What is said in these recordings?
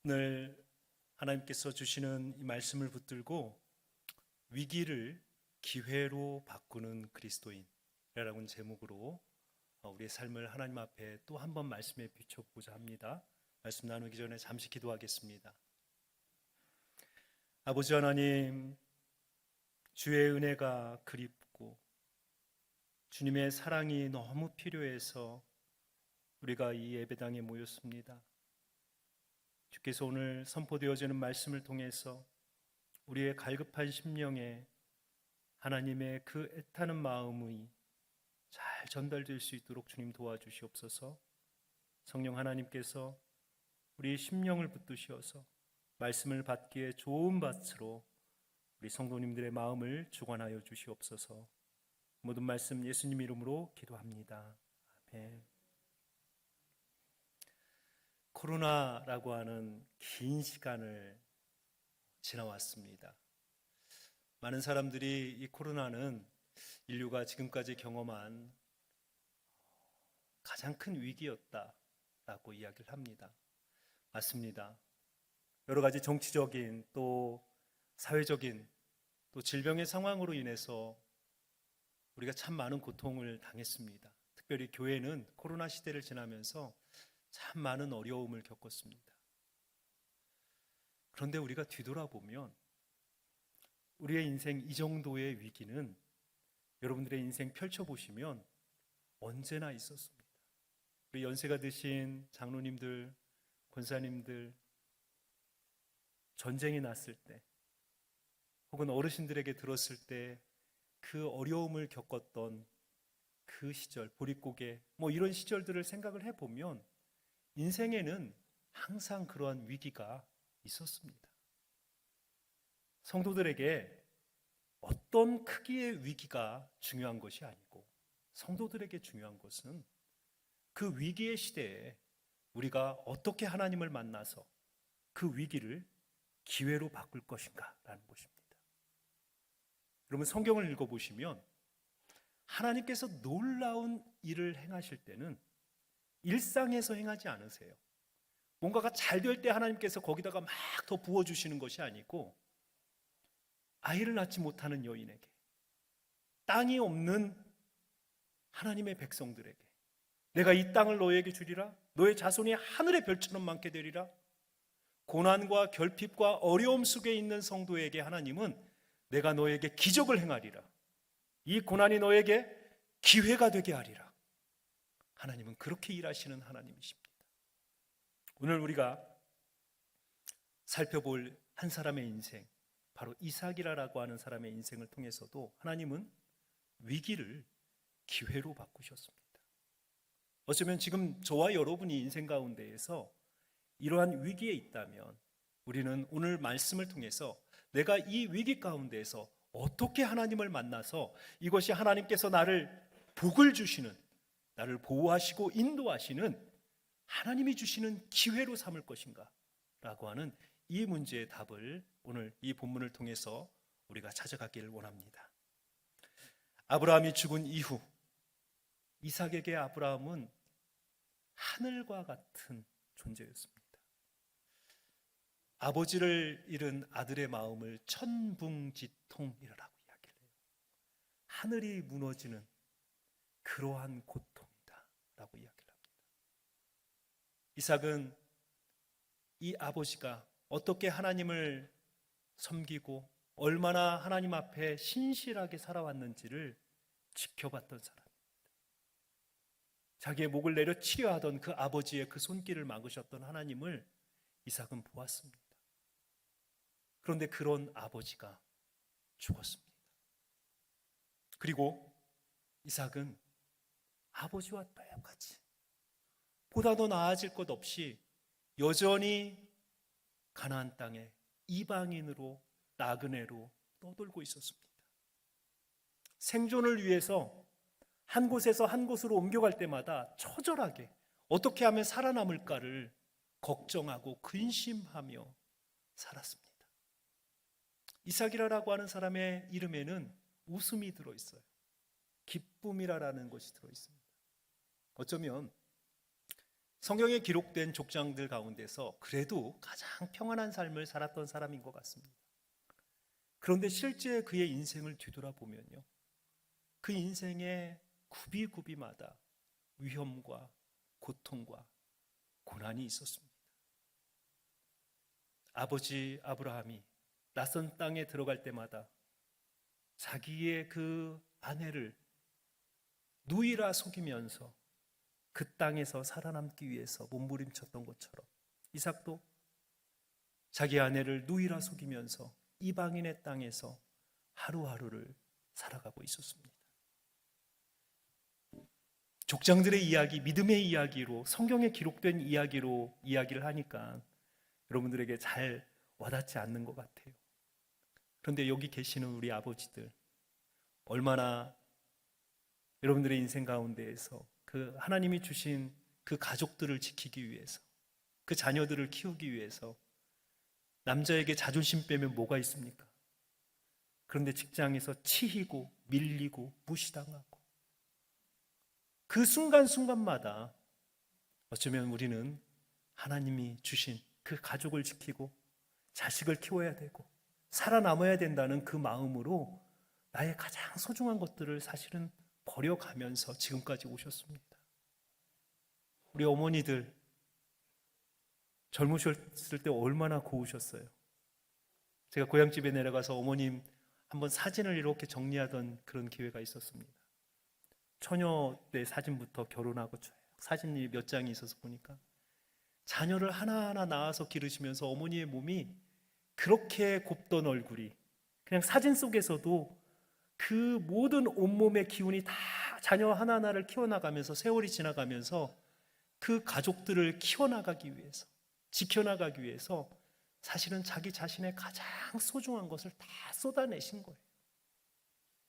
오늘 하나님께서 주시는 이 말씀을 붙들고 위기를 기회로 바꾸는 그리스도인이라는 제목으로 우리의 삶을 하나님 앞에 또 한 번 말씀에 비춰보고자 합니다. 말씀 나누기 전에 잠시 기도하겠습니다. 아버지 하나님, 주의 은혜가 그립고 주님의 사랑이 너무 필요해서 우리가 이 예배당에 모였습니다. 주께서 오늘 선포되어지는 말씀을 통해서 우리의 갈급한 심령에 하나님의 그 애타는 마음이 잘 전달될 수 있도록 주님 도와주시옵소서. 성령 하나님께서 우리 심령을 붙드셔서 말씀을 받기에 좋은 밭으로 우리 성도님들의 마음을 주관하여 주시옵소서. 모든 말씀 예수님 이름으로 기도합니다. 아멘. 코로나라고 하는 긴 시간을 지나왔습니다. 많은 사람들이 이 코로나는 인류가 지금까지 경험한 가장 큰 위기였다라고 이야기를 합니다. 맞습니다. 여러 가지 정치적인 또 사회적인 또 질병의 상황으로 인해서 우리가 참 많은 고통을 당했습니다. 특별히 교회는 코로나 시대를 지나면서 참 많은 어려움을 겪었습니다. 그런데 우리가 뒤돌아보면 우리의 인생 이 정도의 위기는 여러분들의 인생 펼쳐보시면 언제나 있었습니다. 우리 연세가 드신 장로님들, 권사님들, 전쟁이 났을 때 혹은 어르신들에게 들었을 때 그 어려움을 겪었던 그 시절, 보릿고개 이런 시절들을 생각을 해보면 인생에는 항상 그러한 위기가 있었습니다. 성도들에게 어떤 크기의 위기가 중요한 것이 아니고 성도들에게 중요한 것은 그 위기의 시대에 우리가 어떻게 하나님을 만나서 그 위기를 기회로 바꿀 것인가라는 것입니다. 여러분 성경을 읽어보시면 하나님께서 놀라운 일을 행하실 때는 일상에서 행하지 않으세요. 뭔가가 잘 될 때 하나님께서 거기다가 막 더 부어주시는 것이 아니고 아이를 낳지 못하는 여인에게, 땅이 없는 하나님의 백성들에게 내가 이 땅을 너에게 주리라, 너의 자손이 하늘의 별처럼 많게 되리라. 고난과 결핍과 어려움 속에 있는 성도에게 하나님은 내가 너에게 기적을 행하리라, 이 고난이 너에게 기회가 되게 하리라. 하나님은 그렇게 일하시는 하나님이십니다. 오늘 우리가 살펴볼 한 사람의 인생, 바로 이삭이라고 하는 사람의 인생을 통해서도 하나님은 위기를 기회로 바꾸셨습니다. 어쩌면 지금 저와 여러분이 인생 가운데에서 이러한 위기에 있다면 우리는 오늘 말씀을 통해서 내가 이 위기 가운데에서 어떻게 하나님을 만나서 이것이 하나님께서 나를 복을 주시는, 나를 보호하시고 인도하시는 하나님이 주시는 기회로 삼을 것인가 라고 하는 이 문제의 답을 오늘 이 본문을 통해서 우리가 찾아가기를 원합니다. 아브라함이 죽은 이후 이삭에게 아브라함은 하늘과 같은 존재였습니다. 아버지를 잃은 아들의 마음을 천붕지통이라고 이야기를 해요. 하늘이 무너지는 그러한 고통이다 라고 이야기를 합니다. 이삭은 이 아버지가 어떻게 하나님을 섬기고 얼마나 하나님 앞에 신실하게 살아왔는지를 지켜봤던 사람입니다. 자기의 목을 내려 치려하던 그 아버지의 그 손길을 막으셨던 하나님을 이삭은 보았습니다. 그런데 그런 아버지가 죽었습니다. 그리고 이삭은 아버지와 똑같이 보다 더 나아질 것 없이 여전히 가나안 땅에 이방인으로 나그네로 떠돌고 있었습니다. 생존을 위해서 한 곳에서 한 곳으로 옮겨갈 때마다 처절하게 어떻게 하면 살아남을까를 걱정하고 근심하며 살았습니다. 이삭이라고 하는 사람의 이름에는 웃음이 들어있어요. 기쁨이라는 것이 들어있습니다. 어쩌면 성경에 기록된 족장들 가운데서 그래도 가장 평안한 삶을 살았던 사람인 것 같습니다. 그런데 실제 그의 인생을 뒤돌아보면요, 그 인생의 굽이굽이마다 위험과 고통과 고난이 있었습니다. 아버지 아브라함이 낯선 땅에 들어갈 때마다 자기의 그 아내를 누이라 속이면서 그 땅에서 살아남기 위해서 몸부림쳤던 것처럼 이삭도 자기 아내를 누이라 속이면서 이방인의 땅에서 하루하루를 살아가고 있었습니다. 족장들의 이야기, 믿음의 이야기로, 성경에 기록된 이야기로 이야기를 하니까 여러분들에게 잘 와닿지 않는 것 같아요. 그런데 여기 계시는 우리 아버지들, 얼마나 여러분들의 인생 가운데에서 그 하나님이 주신 그 가족들을 지키기 위해서, 그 자녀들을 키우기 위해서 남자에게 자존심 빼면 뭐가 있습니까? 그런데 직장에서 치이고 밀리고 무시당하고 그 순간순간마다 어쩌면 우리는 하나님이 주신 그 가족을 지키고 자식을 키워야 되고 살아남아야 된다는 그 마음으로 나의 가장 소중한 것들을 사실은 버려가면서 지금까지 오셨습니다. 우리 어머니들 젊으셨을 때 얼마나 고우셨어요. 제가 고향집에 내려가서 어머님 한번 사진을 이렇게 정리하던 그런 기회가 있었습니다. 처녀 때 사진부터 결혼하고 쭉 사진이 몇 장이 있어서 보니까 자녀를 하나하나 낳아서 기르시면서 어머니의 몸이 그렇게 곱던 얼굴이 그냥 사진 속에서도 그 모든 온몸의 기운이 다 자녀 하나하나를 키워나가면서 세월이 지나가면서 그 가족들을 키워나가기 위해서, 지켜나가기 위해서 사실은 자기 자신의 가장 소중한 것을 다 쏟아내신 거예요.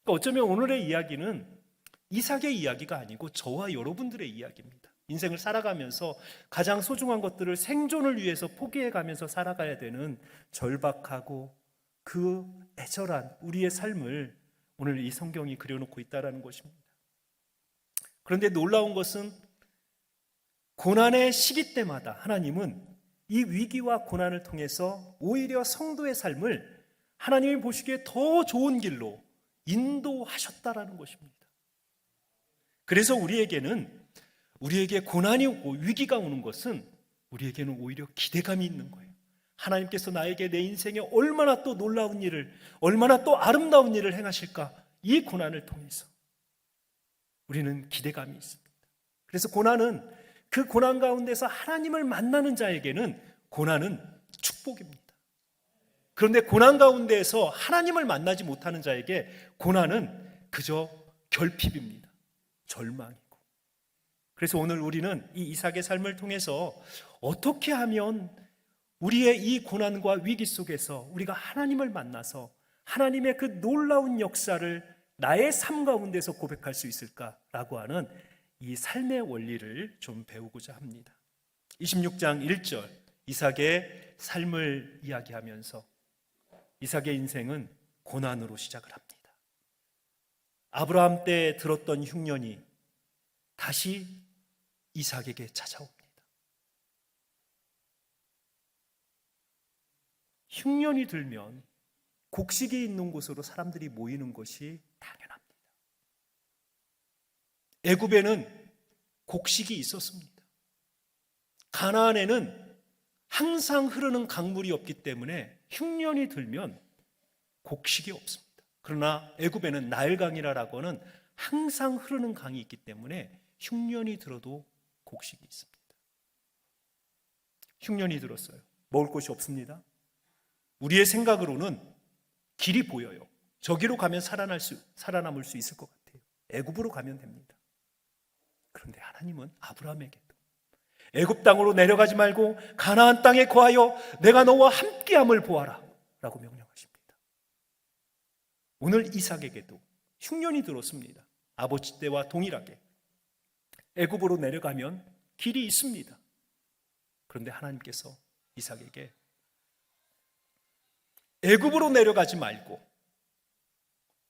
그러니까 어쩌면 오늘의 이야기는 이삭의 이야기가 아니고 저와 여러분들의 이야기입니다. 인생을 살아가면서 가장 소중한 것들을 생존을 위해서 포기해가면서 살아가야 되는 절박하고 그 애절한 우리의 삶을 오늘 이 성경이 그려놓고 있다는 것입니다. 그런데 놀라운 것은 고난의 시기 때마다 하나님은 이 위기와 고난을 통해서 오히려 성도의 삶을 하나님이 보시기에 더 좋은 길로 인도하셨다라는 것입니다. 그래서 우리에게 고난이 오고 위기가 오는 것은 우리에게는 오히려 기대감이 있는 거예요. 하나님께서 나에게 내 인생에 얼마나 또 놀라운 일을, 얼마나 또 아름다운 일을 행하실까? 이 고난을 통해서 우리는 기대감이 있습니다. 그래서 그 고난 가운데서 하나님을 만나는 자에게는 고난은 축복입니다. 그런데 고난 가운데에서 하나님을 만나지 못하는 자에게 고난은 그저 결핍입니다. 절망이고. 그래서 오늘 우리는 이 이삭의 삶을 통해서 어떻게 하면 우리의 이 고난과 위기 속에서 우리가 하나님을 만나서 하나님의 그 놀라운 역사를 나의 삶 가운데서 고백할 수 있을까라고 하는 이 삶의 원리를 좀 배우고자 합니다. 26장 1절 이삭의 삶을 이야기하면서 이삭의 인생은 고난으로 시작을 합니다. 아브라함 때 들었던 흉년이 다시 이삭에게 찾아옵니다. 흉년이 들면 곡식이 있는 곳으로 사람들이 모이는 것이 당연합니다. 애굽에는 곡식이 있었습니다. 가나안에는 항상 흐르는 강물이 없기 때문에 흉년이 들면 곡식이 없습니다. 그러나 애굽에는 나일강이라고 하는 항상 흐르는 강이 있기 때문에 흉년이 들어도 곡식이 있습니다. 흉년이 들었어요. 먹을 것이 없습니다. 우리의 생각으로는 길이 보여요. 저기로 가면 살아남을 수 있을 것 같아요. 애굽으로 가면 됩니다. 그런데 하나님은 아브라함에게도 애굽 땅으로 내려가지 말고 가나안 땅에 거하여 내가 너와 함께함을 보아라 라고 명령하십니다. 오늘 이삭에게도 흉년이 들었습니다. 아버지 때와 동일하게 애굽으로 내려가면 길이 있습니다. 그런데 하나님께서 이삭에게 애굽으로 내려가지 말고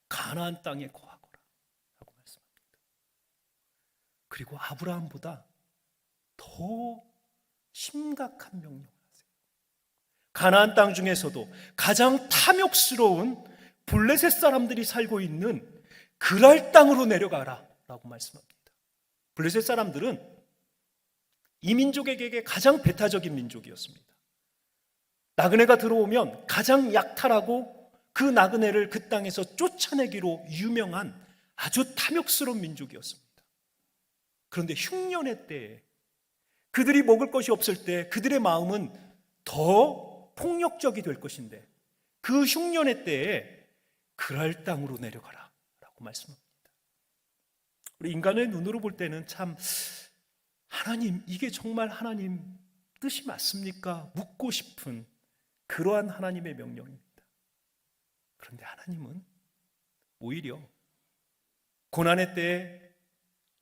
가나안 땅에 거하거라 라고 말씀합니다. 그리고 아브라함보다 더 심각한 명령을 하세요. 가나안 땅 중에서도 가장 탐욕스러운 블레셋 사람들이 살고 있는 그랄 땅으로 내려가라 라고 말씀합니다. 블레셋 사람들은 이 민족에게 가장 배타적인 민족이었습니다. 나그네가 들어오면 가장 약탈하고 그 나그네를 그 땅에서 쫓아내기로 유명한 아주 탐욕스러운 민족이었습니다. 그런데 흉년의 때에 그들이 먹을 것이 없을 때 그들의 마음은 더 폭력적이 될 것인데 그 흉년의 때에 그랄 땅으로 내려가라 라고 말씀합니다. 우리 인간의 눈으로 볼 때는 참 하나님, 이게 정말 하나님 뜻이 맞습니까? 묻고 싶은 그러한 하나님의 명령입니다. 그런데 하나님은 오히려 고난의 때에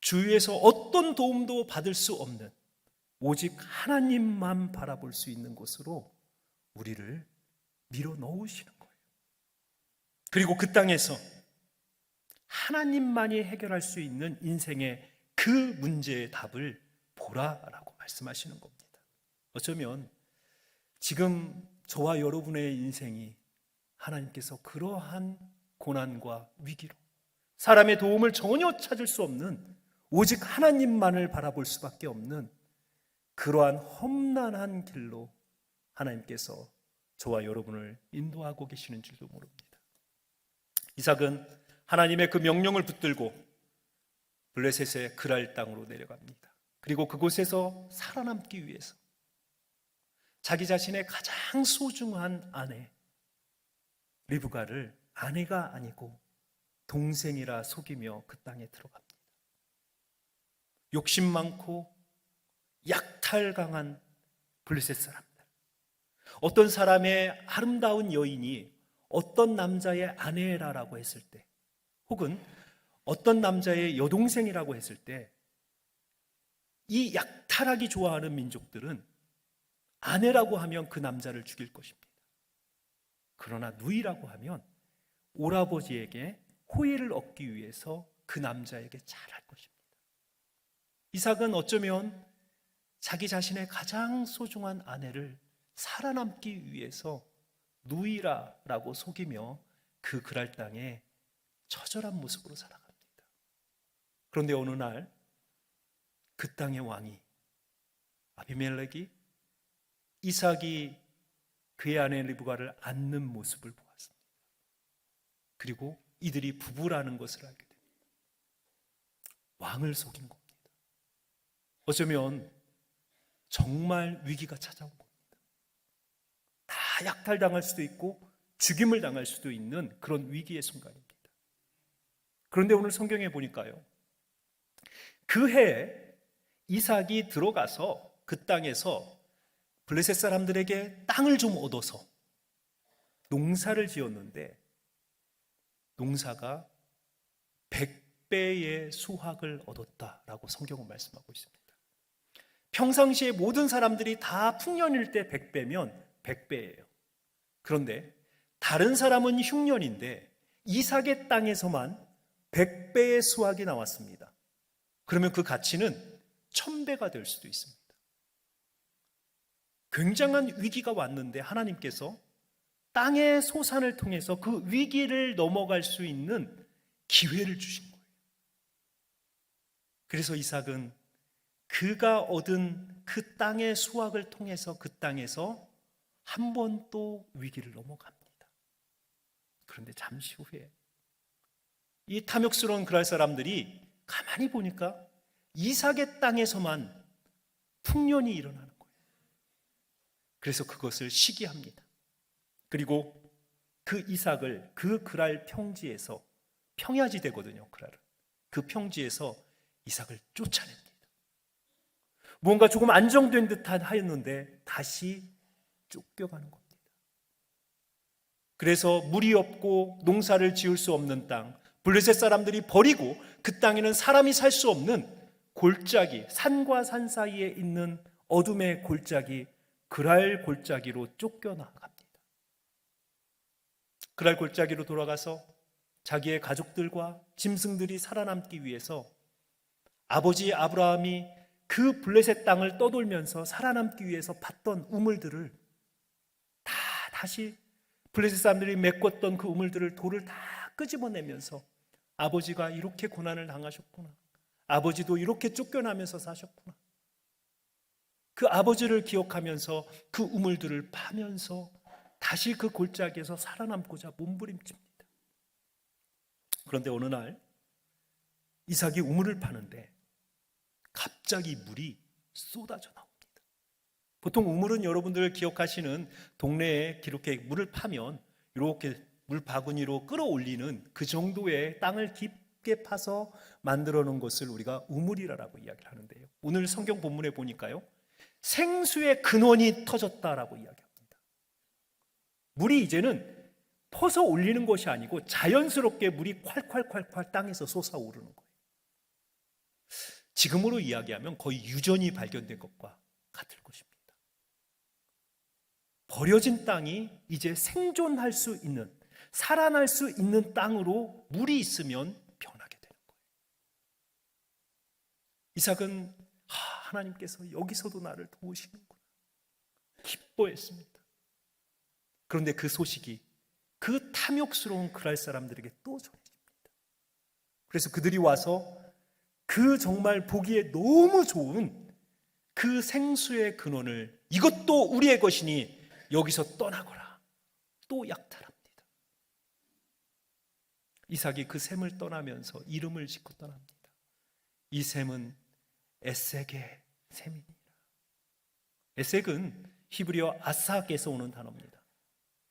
주위에서 어떤 도움도 받을 수 없는 오직 하나님만 바라볼 수 있는 곳으로 우리를 밀어 넣으시는 거예요. 그리고 그 땅에서 하나님만이 해결할 수 있는 인생의 그 문제의 답을 보라라고 말씀하시는 겁니다. 어쩌면 지금 저와 여러분의 인생이 하나님께서 그러한 고난과 위기로 사람의 도움을 전혀 찾을 수 없는 오직 하나님만을 바라볼 수밖에 없는 그러한 험난한 길로 하나님께서 저와 여러분을 인도하고 계시는 줄도 모릅니다. 이삭은 하나님의 그 명령을 붙들고 블레셋의 그랄 땅으로 내려갑니다. 그리고 그곳에서 살아남기 위해서 자기 자신의 가장 소중한 아내 리브가를 아내가 아니고 동생이라 속이며 그 땅에 들어갑니다. 욕심 많고 약탈 강한 블레셋 사람들, 어떤 사람의 아름다운 여인이 어떤 남자의 아내라고 했을 때, 혹은 어떤 남자의 여동생이라고 했을 때, 이 약탈하기 좋아하는 민족들은 아내라고 하면 그 남자를 죽일 것입니다. 그러나 누이라고 하면 오라버지에게 호의를 얻기 위해서 그 남자에게 잘할 것입니다. 이삭은 어쩌면 자기 자신의 가장 소중한 아내를 살아남기 위해서 누이라고 속이며 그 그랄 땅에 처절한 모습으로 살아갑니다. 그런데 어느 날 그 땅의 왕이 아비멜렉이 이삭이 그의 아내 리브가를 안는 모습을 보았습니다. 그리고 이들이 부부라는 것을 알게 됩니다. 왕을 속인 겁니다. 어쩌면 정말 위기가 찾아온 겁니다. 다 약탈당할 수도 있고 죽임을 당할 수도 있는 그런 위기의 순간입니다. 그런데 오늘 성경에 보니까요, 그 해에 이삭이 들어가서 그 땅에서 블레셋 사람들에게 땅을 좀 얻어서 농사를 지었는데 농사가 100배의 수확을 얻었다라고 성경은 말씀하고 있습니다. 평상시에 모든 사람들이 다 풍년일 때 100배면 100배예요. 그런데 다른 사람은 흉년인데 이삭의 땅에서만 100배의 수확이 나왔습니다. 그러면 그 가치는 1000배가 될 수도 있습니다. 굉장한 위기가 왔는데 하나님께서 땅의 소산을 통해서 그 위기를 넘어갈 수 있는 기회를 주신 거예요. 그래서 이삭은 그가 얻은 그 땅의 수확을 통해서 그 땅에서 한 번 또 위기를 넘어갑니다. 그런데 잠시 후에 이 탐욕스러운 그랄 사람들이 가만히 보니까 이삭의 땅에서만 풍년이 일어나는 거예요. 그래서 그것을 시기합니다. 그리고 그 이삭을 그 그랄 평지에서, 평야지 되거든요, 그랄은. 그 평지에서 이삭을 쫓아냅니다. 뭔가 조금 안정된 듯한 하였는데 다시 쫓겨가는 겁니다. 그래서 물이 없고 농사를 지을 수 없는 땅, 블레셋 사람들이 버리고 그 땅에는 사람이 살 수 없는 골짜기, 산과 산 사이에 있는 어둠의 골짜기, 그랄 골짜기로 쫓겨나갑니다. 그랄 골짜기로 돌아가서 자기의 가족들과 짐승들이 살아남기 위해서 아버지 아브라함이 그 블레셋 땅을 떠돌면서 살아남기 위해서 봤던 우물들을 다 다시 블레셋 사람들이 메꿨던 그 우물들을 돌을 다 끄집어내면서 아버지가 이렇게 고난을 당하셨구나, 아버지도 이렇게 쫓겨나면서 사셨구나, 그 아버지를 기억하면서 그 우물들을 파면서 다시 그 골짜기에서 살아남고자 몸부림칩니다. 그런데 어느 날 이삭이 우물을 파는데 갑자기 물이 쏟아져 나옵니다. 보통 우물은 여러분들 기억하시는 동네에 이렇게 물을 파면 이렇게 물 바구니로 끌어올리는 그 정도의 땅을 깊게 파서 만들어 놓은 것을 우리가 우물이라고 이야기를 하는데요, 오늘 성경 본문에 보니까요, 생수의 근원이 터졌다라고 이야기합니다. 물이 이제는 퍼서 올리는 것이 아니고 자연스럽게 물이 콸콸콸콸 땅에서 솟아오르는 거예요. 지금으로 이야기하면 거의 유전이 발견된 것과 같을 것입니다. 버려진 땅이 이제 생존할 수 있는, 살아날 수 있는 땅으로 물이 있으면 변하게 되는 거예요. 이삭은 하나님께서 여기서도 나를 도우시는구나 기뻐했습니다. 그런데 그 소식이 그 탐욕스러운 그랄 사람들에게 또 전해집니다. 그래서 그들이 와서 그 정말 보기에 너무 좋은 그 생수의 근원을, 이것도 우리의 것이니 여기서 떠나거라, 또 약탈합니다. 이삭이 그 샘을 떠나면서 이름을 짓고 떠납니다. 이 샘은 에색의 샘이니라. 에색은 히브리어 아삭에서 오는 단어입니다.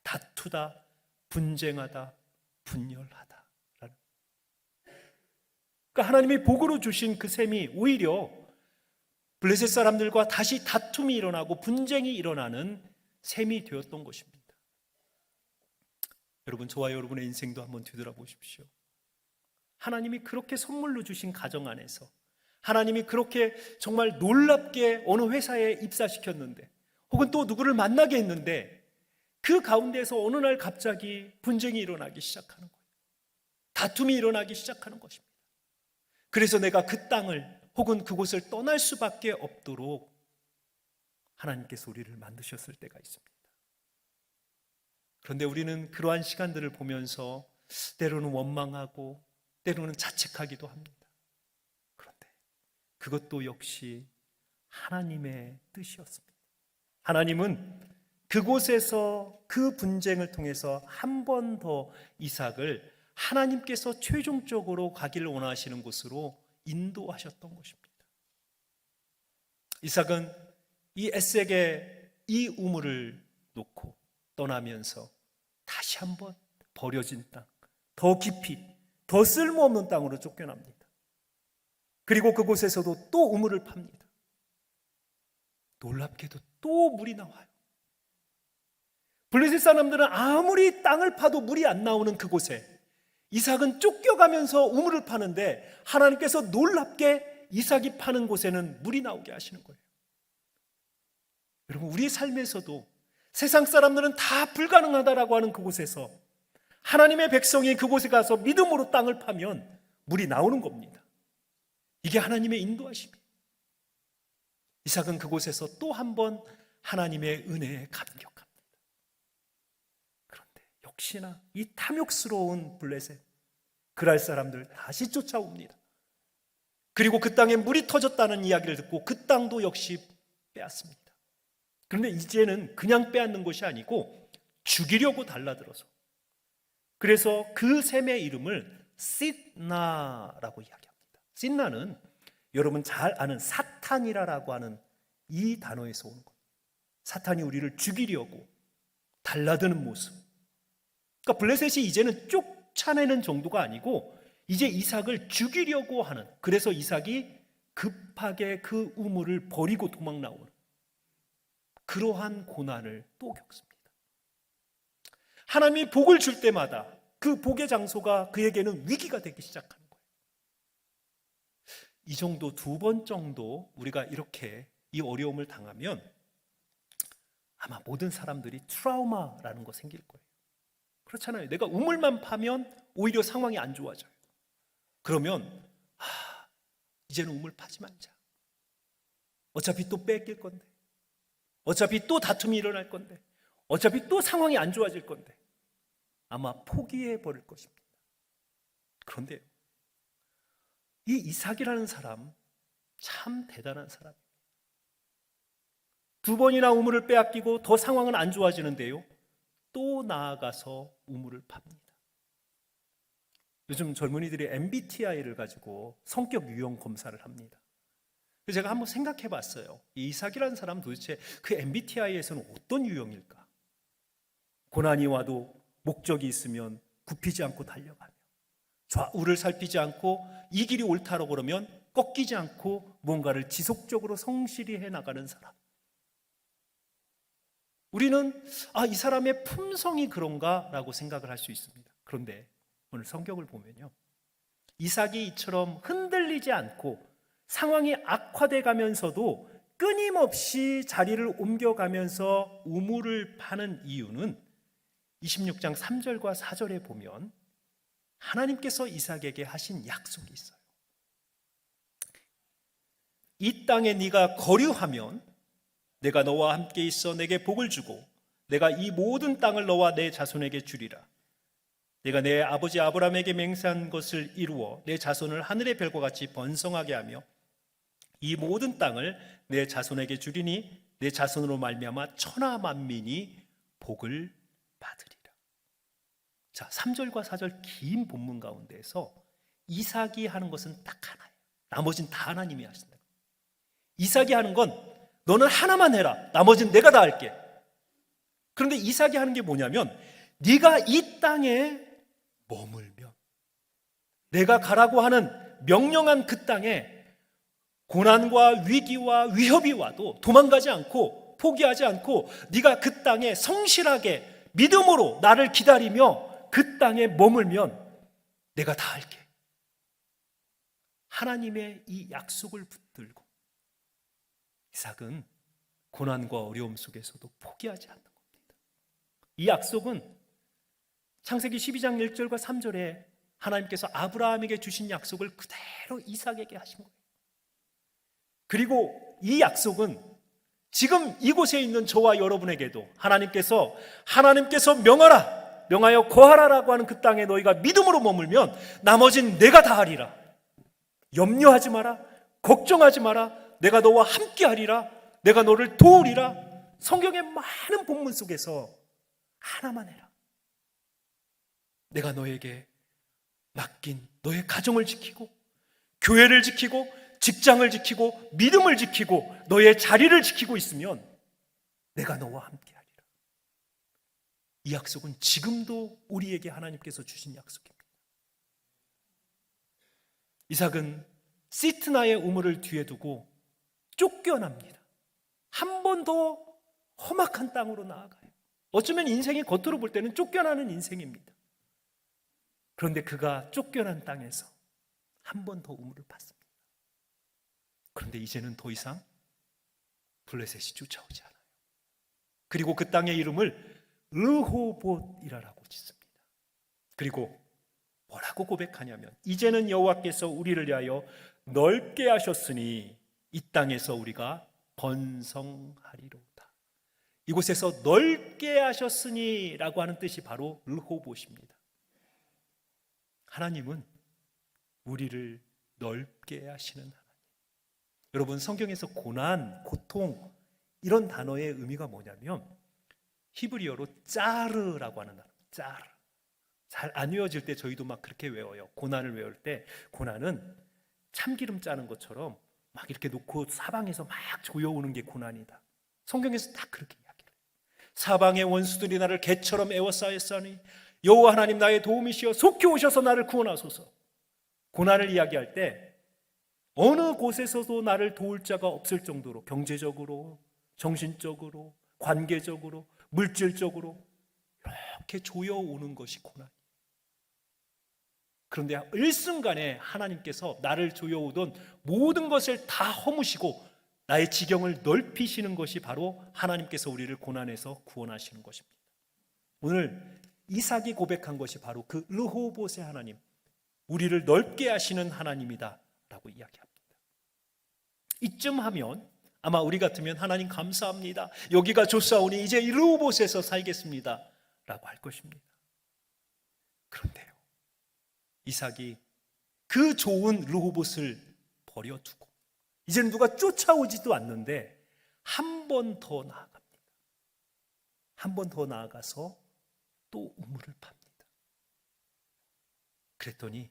다투다, 분쟁하다, 분열하다. 그러니까 하나님이 복으로 주신 그 샘이 오히려 블레셋 사람들과 다시 다툼이 일어나고 분쟁이 일어나는 샘이 되었던 것입니다. 여러분, 저와 여러분의 인생도 한번 뒤돌아보십시오. 하나님이 그렇게 선물로 주신 가정 안에서, 하나님이 그렇게 정말 놀랍게 어느 회사에 입사시켰는데, 혹은 또 누구를 만나게 했는데, 그 가운데서 어느 날 갑자기 분쟁이 일어나기 시작하는 거예요. 다툼이 일어나기 시작하는 것입니다. 그래서 내가 그 땅을 혹은 그곳을 떠날 수밖에 없도록 하나님께서 우리를 만드셨을 때가 있습니다. 그런데 우리는 그러한 시간들을 보면서 때로는 원망하고 때로는 자책하기도 합니다. 그런데 그것도 역시 하나님의 뜻이었습니다. 하나님은 그곳에서 그 분쟁을 통해서 한 번 더 이삭을 하나님께서 최종적으로 가기를 원하시는 곳으로 인도하셨던 것입니다. 이삭은 이 에색의 이 우물을 놓고 떠나면서 다시 한번 버려진 땅, 더 깊이, 더 쓸모없는 땅으로 쫓겨납니다. 그리고 그곳에서도 또 우물을 팝니다. 놀랍게도 또 물이 나와요. 블레셋 사람들은 아무리 땅을 파도 물이 안 나오는 그곳에 이삭은 쫓겨가면서 우물을 파는데 하나님께서 놀랍게 이삭이 파는 곳에는 물이 나오게 하시는 거예요. 여러분, 우리의 삶에서도 세상 사람들은 다 불가능하다라고 하는 그곳에서 하나님의 백성이 그곳에 가서 믿음으로 땅을 파면 물이 나오는 겁니다. 이게 하나님의 인도하심이에요. 이삭은 그곳에서 또 한 번 하나님의 은혜에 감격합니다. 그런데 역시나 이 탐욕스러운 블레셋, 그랄 사람들 다시 쫓아옵니다. 그리고 그 땅에 물이 터졌다는 이야기를 듣고 그 땅도 역시 빼앗습니다. 그런데 이제는 그냥 빼앗는 것이 아니고 죽이려고 달라들어서, 그래서 그 샘의 이름을 싯나라고 이야기합니다. 싯나는 여러분 잘 아는 사탄이라고 하는 이 단어에서 오는 거예요. 사탄이 우리를 죽이려고 달라드는 모습. 그러니까 블레셋이 이제는 쫓아내는 정도가 아니고 이제 이삭을 죽이려고 하는, 그래서 이삭이 급하게 그 우물을 버리고 도망 나오는 그러한 고난을 또 겪습니다. 하나님이 복을 줄 때마다 그 복의 장소가 그에게는 위기가 되기 시작하는 거예요. 이 정도, 2번 정도 우리가 이렇게 이 어려움을 당하면 아마 모든 사람들이 트라우마라는 거 생길 거예요. 그렇잖아요. 내가 우물만 파면 오히려 상황이 안 좋아져요. 그러면 이제는 우물 파지 말자. 어차피 또 뺏길 건데, 어차피 또 다툼이 일어날 건데, 어차피 또 상황이 안 좋아질 건데 아마 포기해 버릴 것입니다. 그런데 이 이삭이라는 사람 참 대단한 사람이에요. 두 번이나 우물을 빼앗기고 더 상황은 안 좋아지는데요, 또 나아가서 우물을 팝니다. 요즘 젊은이들이 MBTI를 가지고 성격 유형 검사를 합니다. 그래서 제가 한번 생각해 봤어요. 이 이삭이라는 사람 도대체 그 MBTI에서는 어떤 유형일까? 고난이 와도 목적이 있으면 굽히지 않고 달려가며, 좌우를 살피지 않고 이 길이 옳다고 그러면 꺾이지 않고 뭔가를 지속적으로 성실히 해나가는 사람. 우리는 이 사람의 품성이 그런가 라고 생각을 할 수 있습니다. 그런데 오늘 성경을 보면요, 이삭이 이처럼 흔들리지 않고 상황이 악화돼 가면서도 끊임없이 자리를 옮겨가면서 우물을 파는 이유는 26장 3절과 4절에 보면 하나님께서 이삭에게 하신 약속이 있어요. 이 땅에 네가 거류하면 내가 너와 함께 있어 내게 복을 주고 내가 이 모든 땅을 너와 내 자손에게 주리라. 내가 내 아버지 아브라함에게 맹세한 것을 이루어 내 자손을 하늘의 별과 같이 번성하게 하며 이 모든 땅을 내 자손에게 주리니 내 자손으로 말미암아 천하 만민이 복을 받으리라. 자, 3절과 4절 긴 본문 가운데에서 이삭이 하는 것은 딱 하나예요. 나머지는 다 하나님이 하신다. 이삭이 하는 건 너는 하나만 해라, 나머지는 내가 다 할게. 그런데 이삭이 하는 게 뭐냐면, 네가 이 땅에 머물면, 내가 가라고 하는 명령한 그 땅에 고난과 위기와 위협이 와도 도망가지 않고 포기하지 않고 네가 그 땅에 성실하게 믿음으로 나를 기다리며 그 땅에 머물면 내가 다 할게. 하나님의 이 약속을 붙들고 이삭은 고난과 어려움 속에서도 포기하지 않는 겁니다. 이 약속은 창세기 12장 1절과 3절에 하나님께서 아브라함에게 주신 약속을 그대로 이삭에게 하신 거예요. 그리고 이 약속은 지금 이곳에 있는 저와 여러분에게도 하나님께서 명하여 거하라라고 하는 그 땅에 너희가 믿음으로 머물면 나머지는 내가 다 하리라. 염려하지 마라, 걱정하지 마라, 내가 너와 함께 하리라, 내가 너를 도우리라. 성경의 많은 본문 속에서 하나만 해라. 내가 너에게 맡긴 너의 가정을 지키고 교회를 지키고 직장을 지키고 믿음을 지키고 너의 자리를 지키고 있으면 내가 너와 함께 하리라. 이 약속은 지금도 우리에게 하나님께서 주신 약속입니다. 이삭은 시트나의 우물을 뒤에 두고 쫓겨납니다. 한 번 더 험악한 땅으로 나아가요. 어쩌면 인생이 겉으로 볼 때는 쫓겨나는 인생입니다. 그런데 그가 쫓겨난 땅에서 한 번 더 우물을 팠습니다. 그런데 이제는 더 이상 블레셋이 쫓아오지 않아요. 그리고 그 땅의 이름을 르호봇이라고 짓습니다. 그리고 뭐라고 고백하냐면, 이제는 여호와께서 우리를 위하여 넓게 하셨으니 이 땅에서 우리가 번성하리로다. 이곳에서 넓게 하셨으니 라고 하는 뜻이 바로 르호봇입니다. 하나님은 우리를 넓게 하시는 하나님. 여러분, 성경에서 고난, 고통 이런 단어의 의미가 뭐냐면 히브리어로 짜르라고 하는 단어. 짜르. 잘 안 외워질 때 저희도 막 그렇게 외워요. 고난을 외울 때 고난은 참기름 짜는 것처럼 막 이렇게 놓고 사방에서 막 조여오는 게 고난이다. 성경에서 딱 그렇게 이야기해요. 사방의 원수들이 나를 개처럼 에워싸였으니 여호와 하나님 나의 도움이시여 속히 오셔서 나를 구원하소서. 고난을 이야기할 때 어느 곳에서도 나를 도울 자가 없을 정도로 경제적으로, 정신적으로, 관계적으로, 물질적으로 이렇게 조여오는 것이 고난. 그런데 일순간에 하나님께서 나를 조여오던 모든 것을 다 허무시고 나의 지경을 넓히시는 것이 바로 하나님께서 우리를 고난에서 구원하시는 것입니다. 오늘 이삭이 고백한 것이 바로 그 르호봇의 하나님, 우리를 넓게 하시는 하나님이다 라고 이야기합니다. 이쯤 하면 아마 우리 같으면 하나님 감사합니다. 여기가 좋사오니 이제 이 르호봇에서 살겠습니다. 라고 할 것입니다. 그런데요, 이삭이 그 좋은 르호봇을 버려두고 이제는 누가 쫓아오지도 않는데 한 번 더 나아갑니다. 한 번 더 나아가서 또 우물을 팝니다. 그랬더니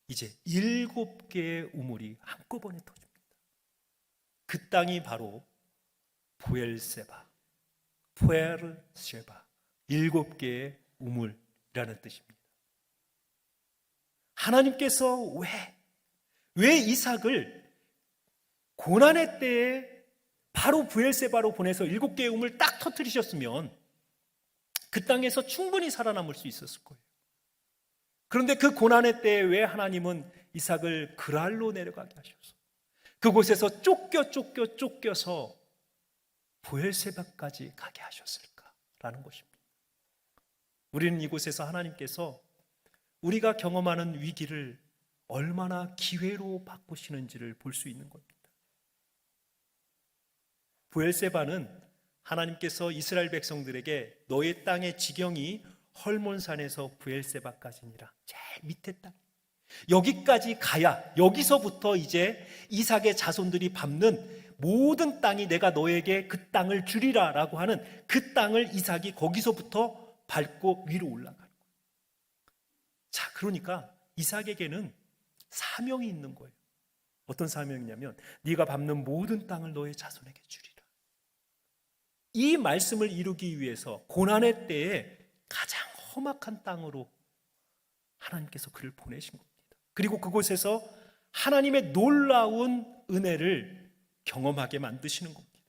이제 7개의 우물이 한꺼번에 터집니다. 그 땅이 바로 부엘세바, 7개의 우물이라는 뜻입니다. 하나님께서 왜 이삭을 고난의 때에 바로 부엘세바로 보내서 7개의 우물 딱 터뜨리셨으면 그 땅에서 충분히 살아남을 수 있었을 거예요. 그런데 그 고난의 때에 왜 하나님은 이삭을 그랄로 내려가게 하셔서 그곳에서 쫓겨서 부엘세바까지 가게 하셨을까라는 것입니다. 우리는 이곳에서 하나님께서 우리가 경험하는 위기를 얼마나 기회로 바꾸시는지를 볼 수 있는 겁니다. 부엘세바는 하나님께서 이스라엘 백성들에게 너의 땅의 지경이 헐몬산에서 부엘세바까지니라, 제일 밑에 땅, 여기까지 가야 여기서부터 이제 이삭의 자손들이 밟는 모든 땅이 내가 너에게 그 땅을 주리라 라고 하는 그 땅을 이삭이 거기서부터 밟고 위로 올라가는 거예요. 자, 그러니까 이삭에게는 사명이 있는 거예요. 어떤 사명이냐면 네가 밟는 모든 땅을 너의 자손에게 주리라. 이 말씀을 이루기 위해서 고난의 때에 가장 험악한 땅으로 하나님께서 그를 보내신 겁니다. 그리고 그곳에서 하나님의 놀라운 은혜를 경험하게 만드시는 겁니다.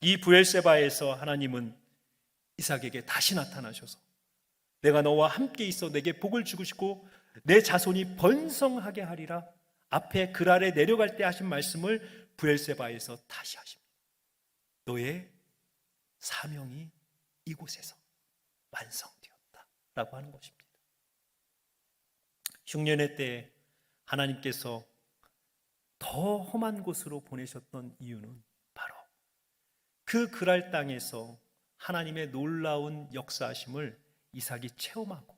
이 부엘세바에서 하나님은 이삭에게 다시 나타나셔서 내가 너와 함께 있어 내게 복을 주시고 내 자손이 번성하게 하리라, 앞에 그랄에 내려갈 때 하신 말씀을 부엘세바에서 다시 하십니다. 너의 사명이 이곳에서 완성되었다 라고 하는 것입니다. 흉년의 때에 하나님께서 더 험한 곳으로 보내셨던 이유는 바로 그 그랄 땅에서 하나님의 놀라운 역사하심을 이삭이 체험하고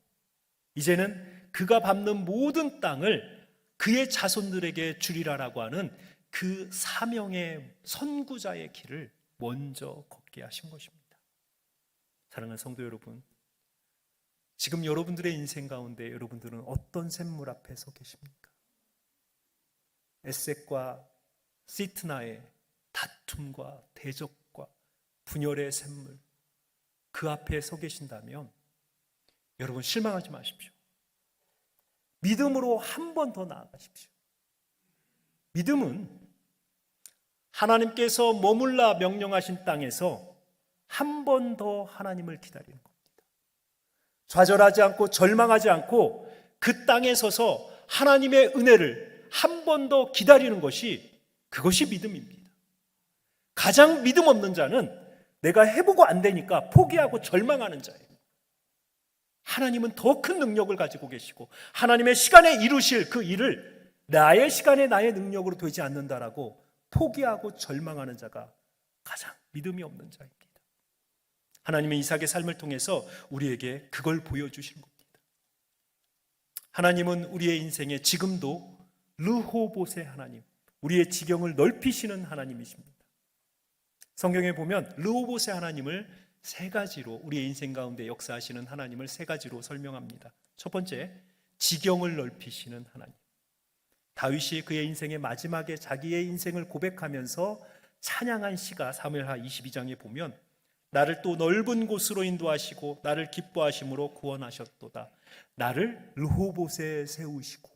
이제는 그가 밟는 모든 땅을 그의 자손들에게 주리라라고 하는 그 사명의 선구자의 길을 먼저 걷게 하신 것입니다. 사랑하는 성도 여러분, 지금 여러분들의 인생 가운데 여러분들은 어떤 샘물 앞에 서 계십니까? 에색과 시트나의 다툼과 대적과 분열의 샘물, 그 앞에 서 계신다면 여러분 실망하지 마십시오. 믿음으로 한 번 더 나아가십시오. 믿음은 하나님께서 머물라 명령하신 땅에서 한 번 더 하나님을 기다리는 겁니다. 좌절하지 않고 절망하지 않고 그 땅에 서서 하나님의 은혜를 한 번 더 기다리는 것이, 그것이 믿음입니다. 가장 믿음 없는 자는 내가 해보고 안 되니까 포기하고 절망하는 자예요. 하나님은 더 큰 능력을 가지고 계시고 하나님의 시간에 이루실 그 일을 나의 시간에 나의 능력으로 되지 않는다라고 포기하고 절망하는 자가 가장 믿음이 없는 자입니다. 하나님은 이삭의 삶을 통해서 우리에게 그걸 보여주시는 겁니다. 하나님은 우리의 인생에 지금도 르호봇의 하나님, 우리의 지경을 넓히시는 하나님이십니다. 성경에 보면 르호봇의 하나님을 세 가지로, 우리의 인생 가운데 역사하시는 하나님을 세 가지로 설명합니다. 첫 번째, 지경을 넓히시는 하나님. 다윗이 그의 인생의 마지막에 자기의 인생을 고백하면서 찬양한 시가 사무엘하 22장에 보면 나를 또 넓은 곳으로 인도하시고 나를 기뻐하심으로 구원하셨도다. 나를 르호봇에 세우시고,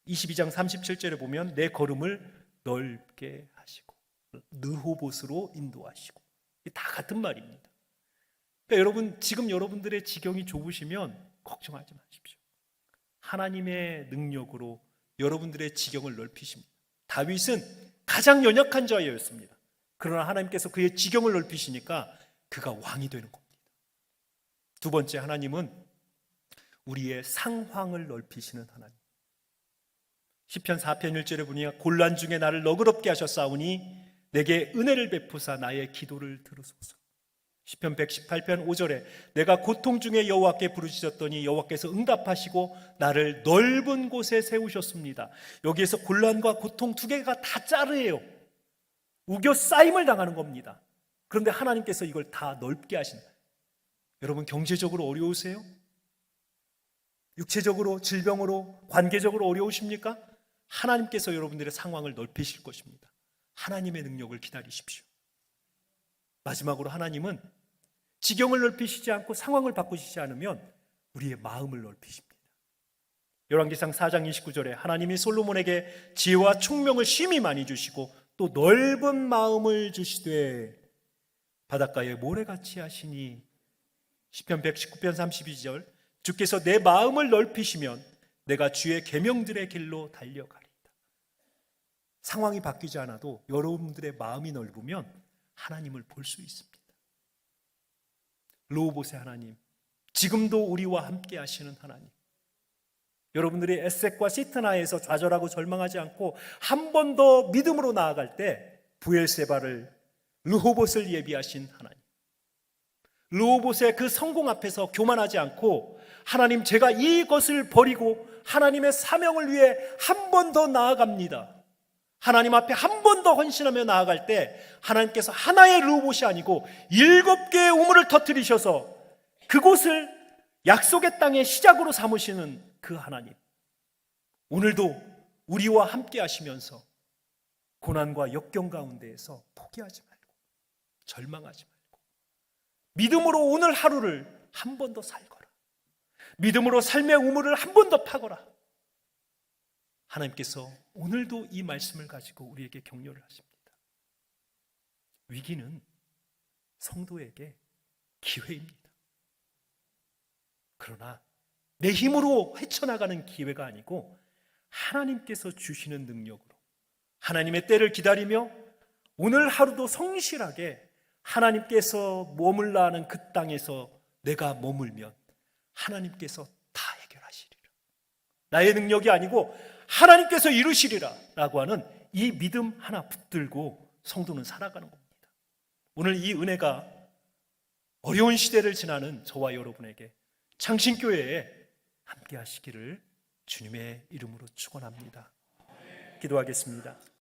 22장 37절에 보면 내 걸음을 넓게 하시고 르호봇으로 인도하시고, 다 같은 말입니다. 그러니까 여러분, 지금 여러분들의 지경이 좁으시면 걱정하지 마십시오. 하나님의 능력으로 여러분들의 지경을 넓히십니다. 다윗은 가장 연약한 자였습니다. 그러나 하나님께서 그의 지경을 넓히시니까 그가 왕이 되는 겁니다. 두 번째, 하나님은 우리의 상황을 넓히시는 하나님. 시편 4편 1절에 보니 곤란 중에 나를 너그럽게 하셨사오니 내게 은혜를 베푸사 나의 기도를 들으소서. 시편 118편 5절에 내가 고통 중에 여호와께 부르짖었더니 여호와께서 응답하시고 나를 넓은 곳에 세우셨습니다. 여기에서 곤란과 고통 두 개가 다 짜르예요. 우겨 쌓임을 당하는 겁니다. 그런데 하나님께서 이걸 다 넓게 하신다. 여러분, 경제적으로 어려우세요? 육체적으로, 질병으로, 관계적으로 어려우십니까? 하나님께서 여러분들의 상황을 넓히실 것입니다. 하나님의 능력을 기다리십시오. 마지막으로 하나님은 지경을 넓히시지 않고 상황을 바꾸시지 않으면 우리의 마음을 넓히십니다. 열왕기상 4장 29절에 하나님이 솔로몬에게 지혜와 총명을 심히 많이 주시고 또 넓은 마음을 주시되 바닷가에 모래같이 하시니, 시편 119편 32절 주께서 내 마음을 넓히시면 내가 주의 계명들의 길로 달려가리이다. 상황이 바뀌지 않아도 여러분들의 마음이 넓으면 하나님을 볼 수 있습니다. 르호봇의 하나님, 지금도 우리와 함께 하시는 하나님, 여러분들이 에색과 시트나에서 좌절하고 절망하지 않고 한 번 더 믿음으로 나아갈 때 브엘세바를, 르호봇을 예비하신 하나님, 르호봇의 그 성공 앞에서 교만하지 않고 하나님, 제가 이것을 버리고 하나님의 사명을 위해 한 번 더 나아갑니다. 하나님 앞에 한 번 더 헌신하며 나아갈 때 하나님께서 하나의 르호봇이 아니고 7개의 우물을 터뜨리셔서 그곳을 약속의 땅의 시작으로 삼으시는 그 하나님, 오늘도 우리와 함께 하시면서 고난과 역경 가운데에서 포기하지 말고 절망하지 말고 믿음으로 오늘 하루를 한 번 더 살거라. 믿음으로 삶의 우물을 한 번 더 파거라. 하나님께서 오늘도 이 말씀을 가지고 우리에게 격려를 하십니다. 위기는 성도에게 기회입니다. 그러나 내 힘으로 헤쳐나가는 기회가 아니고 하나님께서 주시는 능력으로 하나님의 때를 기다리며 오늘 하루도 성실하게 하나님께서 머물라 하는 그 땅에서 내가 머물면 하나님께서 다 해결하시리라. 나의 능력이 아니고 하나님께서 이루시리라 라고 하는 이 믿음 하나 붙들고 성도는 살아가는 겁니다. 오늘 이 은혜가 어려운 시대를 지나는 저와 여러분에게 창신교회에 함께 하시기를 주님의 이름으로 축원합니다. 기도하겠습니다.